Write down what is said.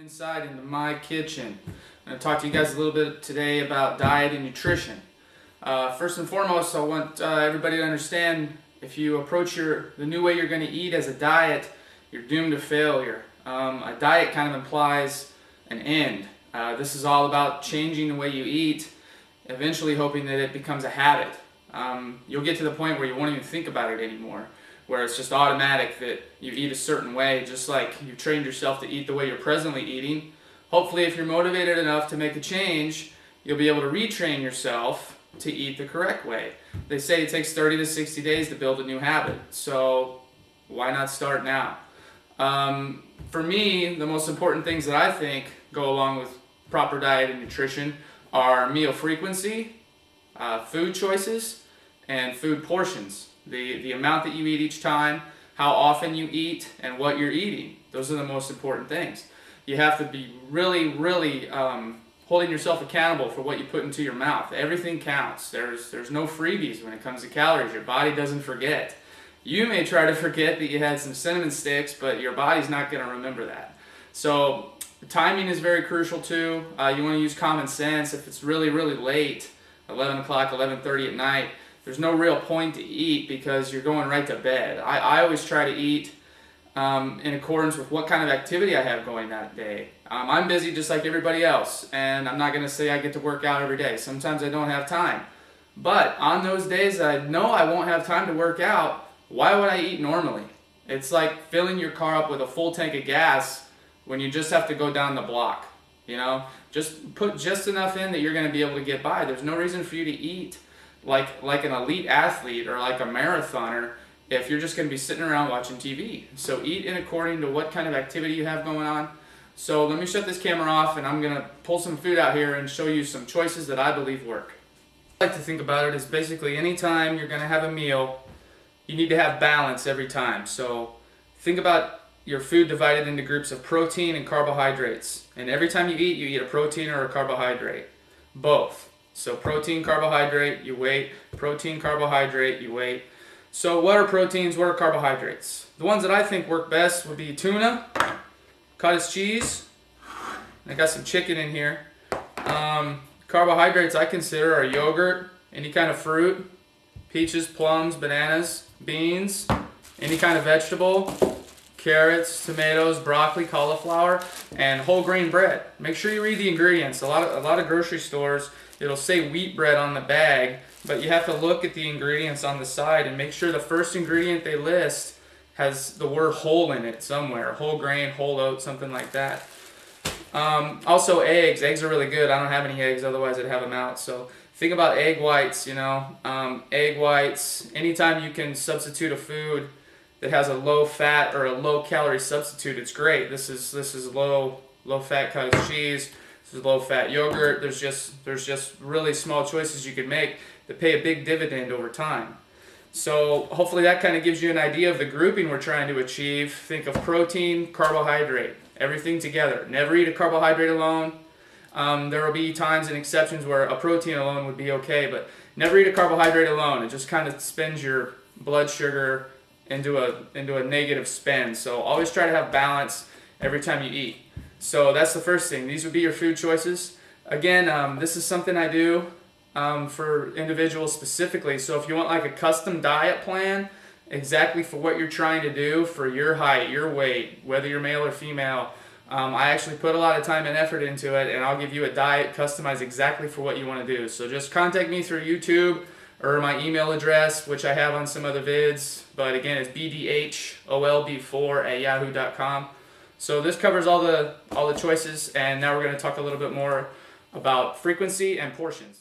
inside into my kitchen. I'm going to talk to you guys a little bit today about diet and nutrition. First and foremost, I want everybody to understand if you approach the new way you're going to eat as a diet, you're doomed to failure. A diet kind of implies an end. This is all about changing the way you eat, eventually hoping that it becomes a habit. You'll get to the point where you won't even think about it anymore, where it's just automatic that you eat a certain way, just like you've trained yourself to eat the way you're presently eating. Hopefully, if you're motivated enough to make a change, you'll be able to retrain yourself to eat the correct way. They say it takes 30 to 60 days to build a new habit, so why not start now? For me, the most important things that I think go along with proper diet and nutrition are meal frequency, food choices, and food portions. The amount that you eat each time, how often you eat, and what you're eating. Those are the most important things. You have to be really holding yourself accountable for what you put into your mouth. Everything counts. There's no freebies when it comes to calories. Your body doesn't forget. You may try to forget that you had some cinnamon sticks, but your body's not going to remember that. So timing is very crucial too. You want to use common sense. If it's really late, 11 o'clock, 11:30 at night, there's no real point to eat because you're going right to bed. I always try to eat in accordance with what kind of activity I have going that day. I'm busy just like everybody else, and I'm not going to say I get to work out every day. Sometimes I don't have time. But on those days I know I won't have time to work out, why would I eat normally? It's like filling your car up with a full tank of gas when you just have to go down the block. You know, just put just enough in that you're going to be able to get by. There's no reason for you to eat like an elite athlete or like a marathoner if you're just going to be sitting around watching TV. So eat in according to what kind of activity you have going on. So let me shut this camera off and I'm going to pull some food out here and show you some choices that I believe work. What I like to think about it is basically anytime you're going to have a meal, you need to have balance every time. So think about your food divided into groups of protein and carbohydrates. And every time you eat a protein or a carbohydrate. Both. So protein, carbohydrate, you wait. Protein, carbohydrate, you wait. So what are proteins, what are carbohydrates? The ones that I think work best would be tuna, cottage cheese. I got some chicken in here. Carbohydrates I consider are yogurt, any kind of fruit, peaches, plums, bananas, beans, any kind of vegetable, carrots, tomatoes, broccoli, cauliflower, and whole grain bread. Make sure you read the ingredients. A lot of grocery stores, it'll say wheat bread on the bag, but you have to look at the ingredients on the side and make sure the first ingredient they list has the word whole in it somewhere. Whole grain, whole oat, something like that. Also eggs. Eggs are really good. I don't have any eggs, otherwise I'd have them out. So think about egg whites, you know. Egg whites, anytime you can substitute a food that has a low fat or a low calorie substitute, it's great. This is low fat cottage cheese. This is low fat yogurt. There's just really small choices you can make that pay a big dividend over time. So hopefully that kind of gives you an idea of the grouping we're trying to achieve. Think of protein, carbohydrate, everything together. Never eat a carbohydrate alone. There will be times and exceptions where a protein alone would be okay, but never eat a carbohydrate alone. It just kind of spins your blood sugar into a negative spin. So always try to have balance every time you eat. So that's the first thing. These would be your food choices. Again, this is something I do for individuals specifically. So if you want like a custom diet plan, exactly for what you're trying to do, for your height, your weight, whether you're male or female, I actually put a lot of time and effort into it, and I'll give you a diet customized exactly for what you want to do. So just contact me through YouTube or my email address, which I have on some other vids. But again, it's bdholb4@yahoo.com. So this covers all the choices, and now we're going to talk a little bit more about frequency and portions.